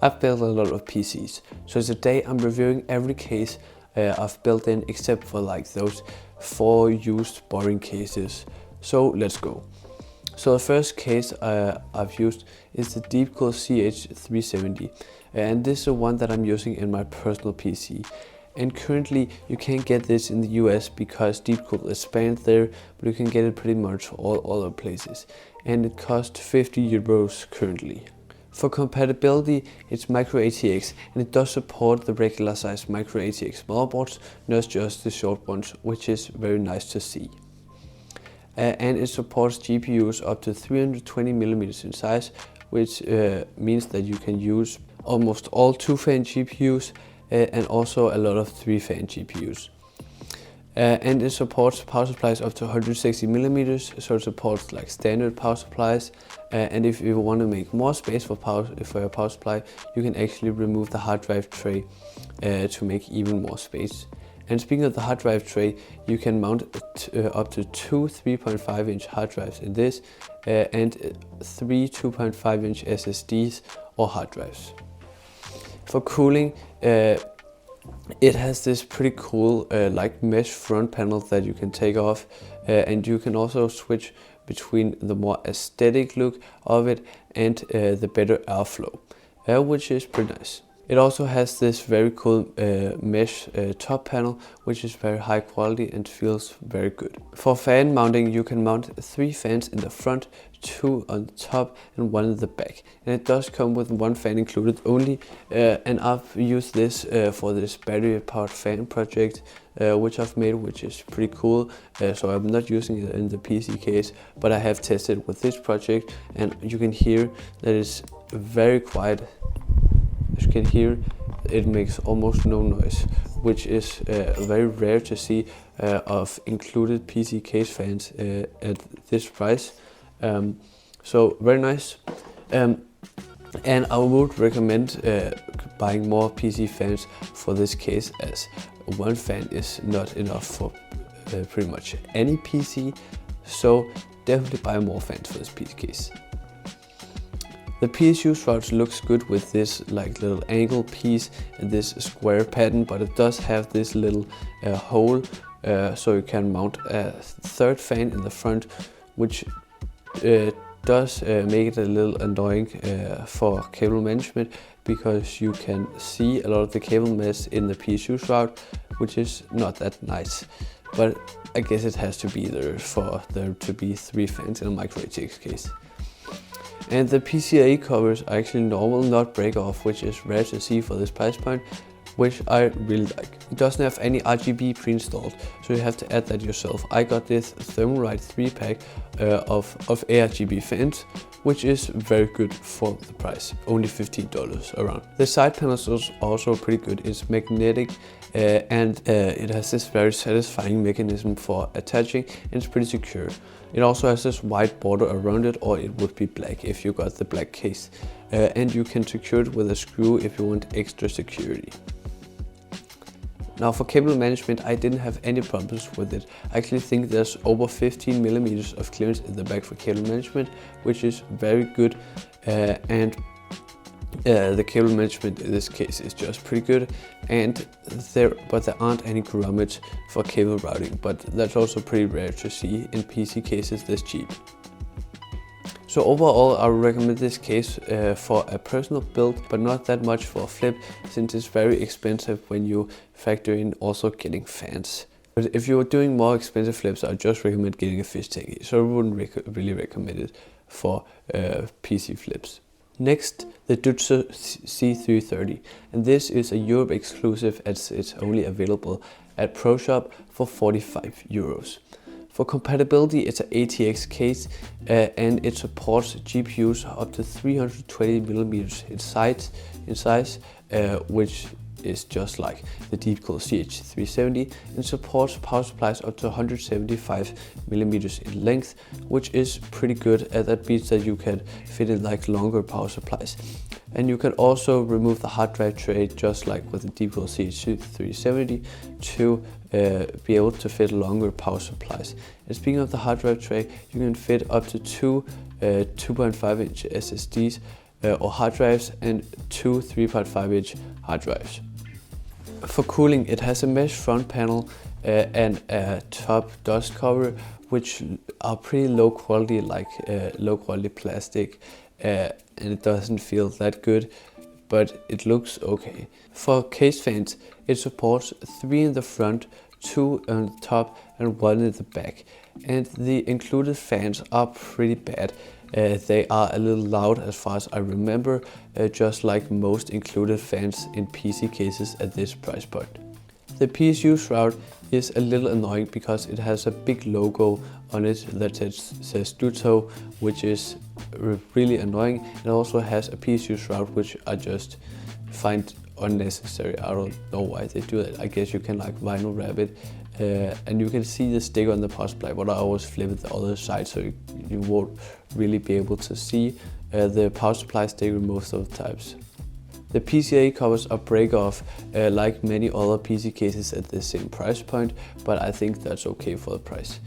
I've built a lot of PCs, so today I'm reviewing every case I've built in except for like those 4 used boring cases. So let's go. So the first case I've used is the Deepcool CH370, and this is the one that I'm using in my personal PC. And currently you can't get this in the US because Deepcool is banned there, but you can get it pretty much all other places. And it costs 50 euros currently. For compatibility, it's micro ATX, and it does support the regular size micro ATX motherboards, not just the short ones, which is very nice to see. And it supports GPUs up to 320mm in size, which means that you can use almost all 2-fan GPUs and also a lot of 3-fan GPUs. And it supports power supplies up to 160mm, so it supports like standard power supplies. And if you want to make more space for your power supply, you can actually remove the hard drive tray to make even more space. And speaking of the hard drive tray, you can mount up to 2 3.5-inch hard drives in this and 3 2.5-inch SSDs or hard drives. For cooling, it has this pretty cool like mesh front panel that you can take off, and you can also switch between the more aesthetic look of it and the better airflow, which is pretty nice. It also has this very cool mesh top panel, which is very high quality and feels very good. For fan mounting, you can mount 3 fans in the front, 2 on the top and 1 in the back. And it does come with 1 fan included only, and I've used this for this battery powered fan project which I've made, which is pretty cool. So I'm not using it in the PC case, but I have tested with this project, and you can hear that it's very quiet. As you can hear, it makes almost no noise, which is very rare to see of included PC case fans at this price. So very nice, and I would recommend buying more PC fans for this case, as 1 fan is not enough for pretty much any PC, so definitely buy more fans for this PC case. The PSU shroud looks good with this like little angle piece and this square pattern, but it does have this little hole, so you can mount a 3rd fan in the front, which does make it a little annoying for cable management, because you can see a lot of the cable mesh in the PSU shroud, which is not that nice. But I guess it has to be there for there to be 3 fans in a micro ATX case. And the PCIe covers are actually normal, not break off, which is rare to see for this price point, which I really like. It doesn't have any RGB pre-installed, so you have to add that yourself. I got this Thermaltake 3-pack of ARGB fans, which is very good for the price, only $15 around. The side panels is also pretty good. It's magnetic and it has this very satisfying mechanism for attaching, and it's pretty secure. It also has this white border around it, or it would be black if you got the black case. And you can secure it with a screw if you want extra security. Now for cable management, I didn't have any problems with it. I actually think there's over 15mm of clearance in the back for cable management, which is very good, and the cable management in this case is just pretty good, and there aren't any grommets for cable routing, but that's also pretty rare to see in PC cases this cheap. So overall, I would recommend this case for a personal build, but not that much for a flip, since it's very expensive when you factor in also getting fans. But if you're doing more expensive flips, I just recommend getting a fish tank, so I wouldn't really recommend it for PC flips. Next, the Dutzo C330, and this is a Europe exclusive, as it's only available at Pro Shop for 45 euros. For compatibility, it's an ATX case and it supports GPUs up to 320mm in size, which is just like the Deepcool CH370, and supports power supplies up to 175mm in length, which is pretty good. That means that you can fit in like longer power supplies. And you can also remove the hard drive tray, just like with the Deepcool CH370, to be able to fit longer power supplies. And speaking of the hard drive tray, you can fit up to two 2.5-inch SSDs or hard drives, and 2 3.5-inch hard drives. For cooling, it has a mesh front panel and a top dust cover, which are pretty low quality, like low quality plastic, and it doesn't feel that good, but it looks okay. For case fans, it supports 3 in the front, 2 on the top and 1 in the back, and the included fans are pretty bad. They are a little loud as far as I remember, just like most included fans in PC cases at this price point. The PSU shroud is a little annoying because it has a big logo on it that says Dutzo, which is really annoying. It also has a PSU shroud, which I just find unnecessary. I don't know why they do that. I guess you can like vinyl wrap it, and you can see the sticker on the power supply, but I always flip it the other side so you won't really be able to see the power supply sticker most of the times. The PCA covers are break off like many other PC cases at the same price point, but I think that's okay for the price.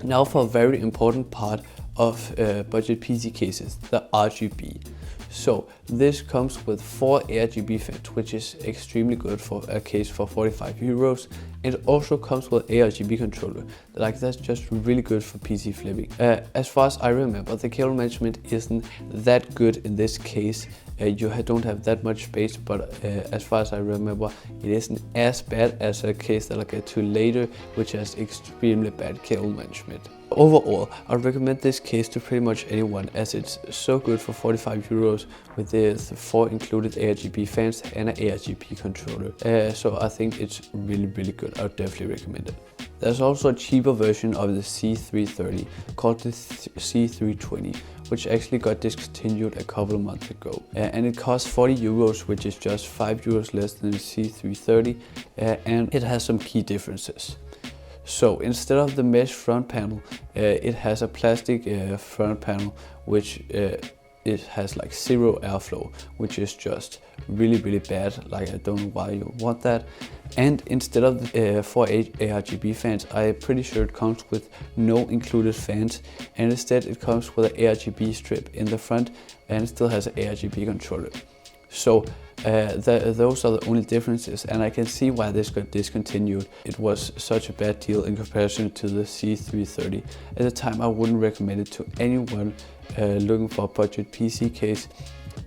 Now for a very important part of budget PC cases, the RGB. So this comes with 4 ARGB fans, which is extremely good for a case for 45 euros. It also comes with ARGB controller. Like, that's just really good for PC flipping. As far as I remember, the cable management isn't that good in this case. You don't have that much space, but as far as I remember, it isn't as bad as a case that I'll get to later, which has extremely bad cable management. Overall, I recommend this case to pretty much anyone, as it's so good for 45 euros with the 4 included ARGB fans and an ARGB controller. So I think it's really good. I would definitely recommend it. There's also a cheaper version of the C330 called the C320, which actually got discontinued a couple of months ago. And it costs 40 euros, which is just 5 euros less than the C330, and it has some key differences. So instead of the mesh front panel, it has a plastic front panel, which it has like 0 airflow, which is just really bad. Like, I don't know why you want that. And instead of the 4 ARGB fans, I'm pretty sure it comes with no included fans, and instead it comes with an ARGB strip in the front, and it still has an ARGB controller. So those are the only differences, and I can see why this got discontinued. It was such a bad deal in comparison to the C330. At the time, I wouldn't recommend it to anyone looking for a budget PC case,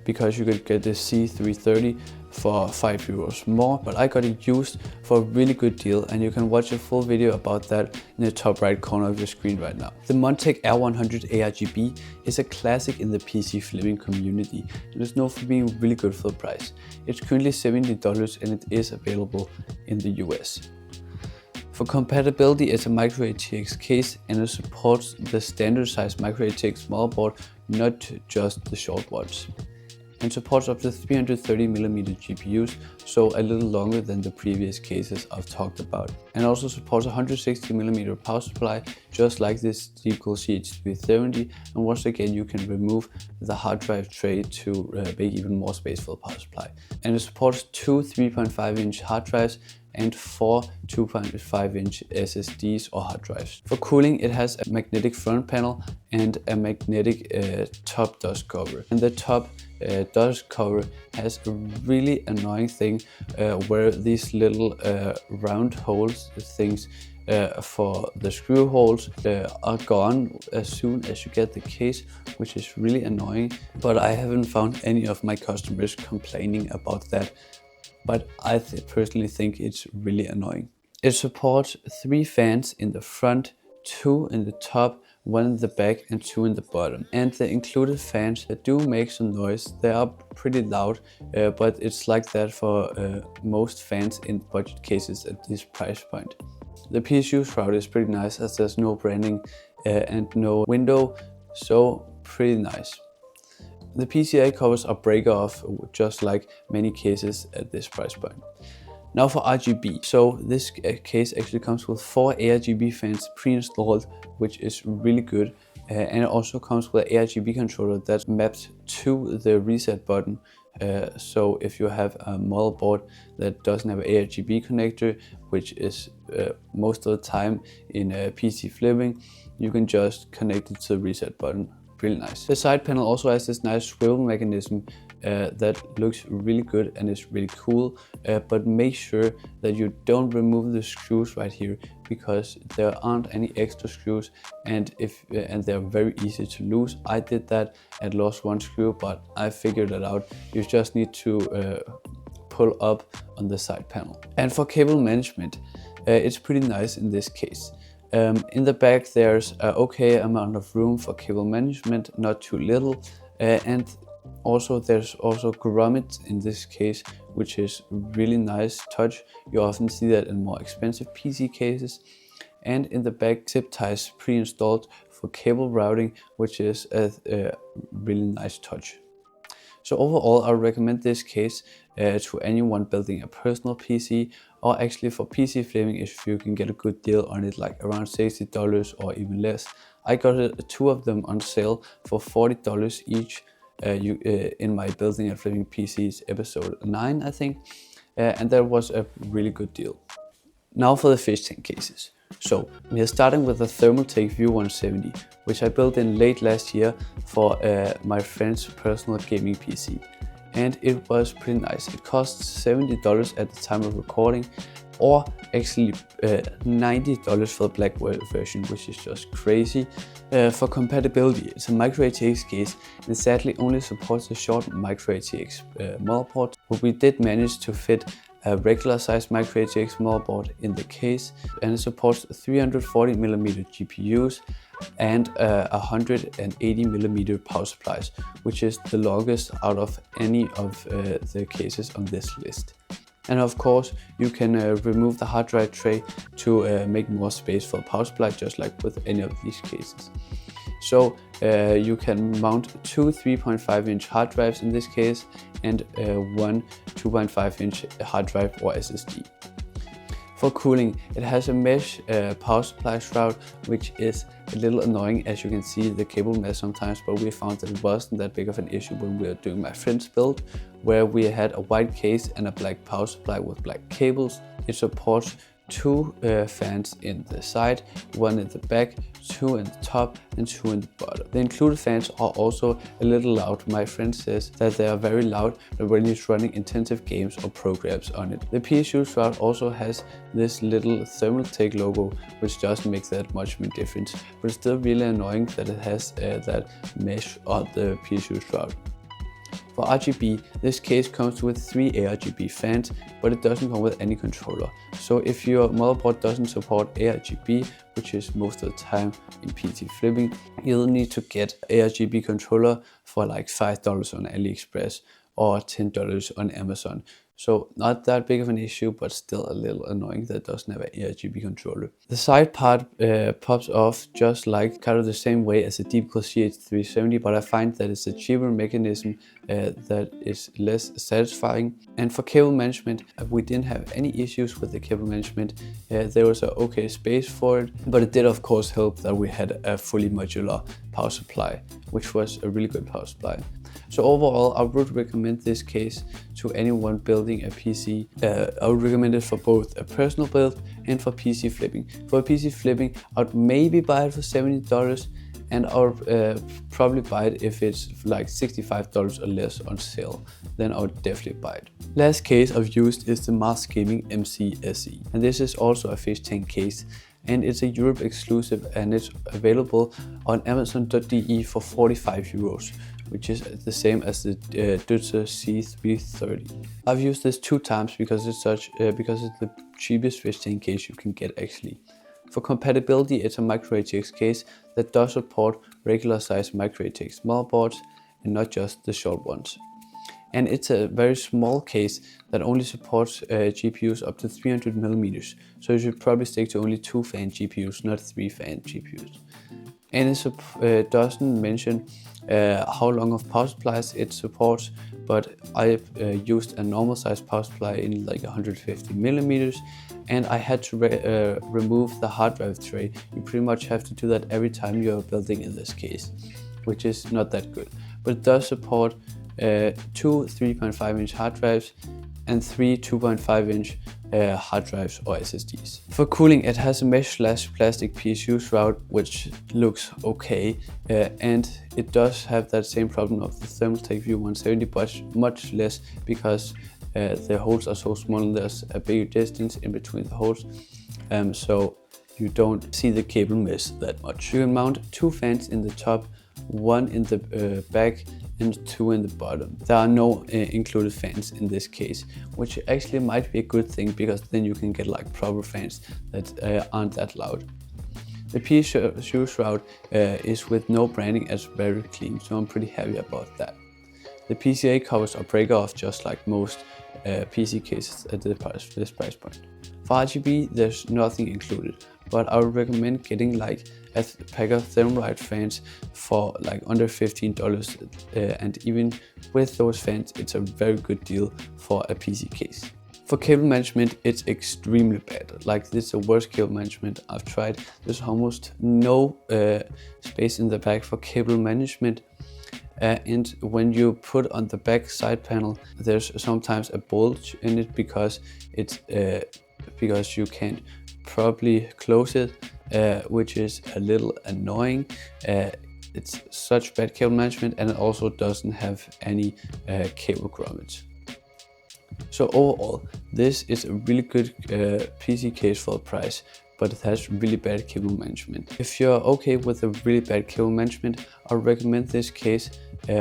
because you could get the C330 for 5 euros more, but I got it used for a really good deal, and you can watch a full video about that in the top right corner of your screen right now. The Montech Air 100 ARGB is a classic in the PC flipping community, and it's known for being really good for the price. It's currently $70 and it is available in the US. For compatibility, it's a micro ATX case, and it supports the standard size micro ATX motherboard, not just the short ones. And supports up to 330mm GPUs, so a little longer than the previous cases I've talked about. And also supports 160mm power supply, just like this Deepcool CH370, and once again you can remove the hard drive tray to make even more space for the power supply. And it supports 2 3.5-inch hard drives and 4 2.5-inch SSDs or hard drives. For cooling, it has a magnetic front panel and a magnetic top dust cover. And the top dust cover has a really annoying thing where these little round holes things for the screw holes are gone as soon as you get the case, which is really annoying. But I haven't found any of my customers complaining about that. But I personally think it's really annoying. It supports 3 fans in the front, 2 in the top, 1 in the back and 2 in the bottom. And the included fans do make some noise. They are pretty loud, but it's like that for most fans in budget cases at this price point. The PSU shroud is pretty nice, as there's no branding and no window, so pretty nice. The PCA covers are break off, just like many cases at this price point. Now for RGB. So this case actually comes with 4 ARGB fans pre-installed, which is really good. And it also comes with an ARGB controller that's mapped to the reset button. So if you have a motherboard that doesn't have an ARGB connector, which is most of the time in PC flipping, you can just connect it to the reset button. really nice. The side panel also has this nice swivel mechanism that looks really good and is really cool, but make sure that you don't remove the screws right here, because there aren't any extra screws, and they're very easy to lose. I did that and lost one screw, but I figured it out. You just need to pull up on the side panel. And for cable management, it's pretty nice in this case. In the back there's an okay amount of room for cable management, not too little, and also there's also grommets in this case, which is really nice touch. You often see that in more expensive PC cases. And in the back, zip ties pre-installed for cable routing, which is a really nice touch. So overall, I would recommend this case to anyone building a personal PC, or actually for PC flipping if you can get a good deal on it, like around $60 or even less. I got two of them on sale for $40 each in my building and flipping PCs episode 9, I think, and that was a really good deal. Now for the fish tank cases. So we are starting with the Thermaltake View 170, which I built in late last year for my friend's personal gaming PC, and it was pretty nice. It cost $70 at the time of recording, or actually $90 for the black version, which is just crazy. For compatibility, it's a micro ATX case and sadly only supports the short micro ATX motherboard, but we did manage to fit a regular size micro ATX motherboard in the case, and it supports 340mm GPUs and 180mm power supplies, which is the longest out of any of the cases on this list. And of course, you can remove the hard drive tray to make more space for the power supply, just like with any of these cases. So you can mount two 3.5-inch hard drives in this case, and one 2.5-inch hard drive or SSD. For cooling, it has a mesh power supply shroud, which is a little annoying, as you can see the cable mesh sometimes, but we found that it wasn't that big of an issue when we were doing my friend's build, where we had a white case and a black power supply with black cables. It supports two fans in the side, one in the back, two in the top, and two in the bottom. The included fans are also a little loud. My friend says that they are very loud when he's running intensive games or programs on it. The PSU shroud also has this little Thermaltake logo, which doesn't make that much of a difference, but it's still really annoying that it has that mesh on the PSU shroud. For RGB, this case comes with 3 ARGB fans, but it doesn't come with any controller. So if your motherboard doesn't support ARGB, which is most of the time in PC flipping, you'll need to get ARGB controller for like $5 on AliExpress or $10 on Amazon. So not that big of an issue, but still a little annoying that it doesn't have an ARGB controller. The side part pops off just like kind of the same way as the Deepcool CH370, but I find that it's a cheaper mechanism that is less satisfying. And for cable management, we didn't have any issues with the cable management. There was an okay space for it, but it did of course help that we had a fully modular power supply, which was a really good power supply. So overall, I would recommend this case to anyone building a PC. I would recommend it for both a personal build and for PC flipping. For PC flipping, I would maybe buy it for $70, and I would probably buy it if it's like $65 or less on sale. Then I would definitely buy it. Last case I've used is the MARSGAMING MC-SE, and this is also a fish tank case, and it's a Europe exclusive, and it's available on Amazon.de for 45 euros. Which is the same as the Dutzo C330. I've used this 2 times because it's the cheapest fish tank case you can get actually. For compatibility, it's a micro ATX case that does support regular size micro ATX motherboards and not just the short ones. And it's a very small case that only supports GPUs up to 300mm, so you should probably stick to only 2 fan GPUs, not 3 fan GPUs. And it doesn't mention how long of power supplies it supports, but I used a normal size power supply in like 150mm, and I had to remove the hard drive tray. You pretty much have to do that every time you're building in this case, which is not that good. But it does support 2 3.5-inch hard drives and 3 2.5-inch hard drives or SSDs. For cooling, it has a mesh/plastic PSU shroud, which looks okay, and it does have that same problem of the Thermaltake View 170, but much less because the holes are so small and there's a big distance in between the holes, so you don't see the cable miss that much. You can mount 2 fans in the top, 1 in the back and 2 in the bottom. There are no included fans in this case, which actually might be a good thing, because then you can get like proper fans that aren't that loud. The PSU shroud is with no branding, as very clean, so I'm pretty happy about that. The PCA covers are break off just like most PC cases at this price point. For RGB, there's nothing included, but I would recommend getting like a pack of Thermaltake fans for like under $15, and even with those fans, it's a very good deal for a PC case. For cable management, it's extremely bad. Like, this is the worst cable management I've tried. There's almost no space in the back for cable management. And when you put on the back side panel, there's sometimes a bulge in it because you can't properly close it, which is a little annoying. It's such bad cable management, and it also doesn't have any cable grommets. So overall, this is a really good PC case for the price, but it has really bad cable management. If you're okay with the really bad cable management, I recommend this case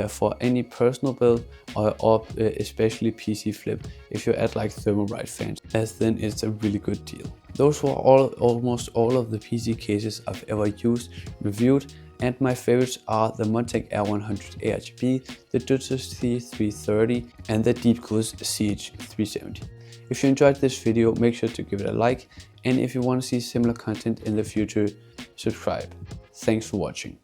for any personal build or especially PC flip if you add like Thermaltake fans, as then it's a really good deal. Those were almost all of the PC cases I've ever used, reviewed, and my favorites are the Montech Air 100 ARGB, the Dutzo C330 and the Deepcool CH370. If you enjoyed this video, make sure to give it a like, and if you want to see similar content in the future, subscribe. Thanks for watching.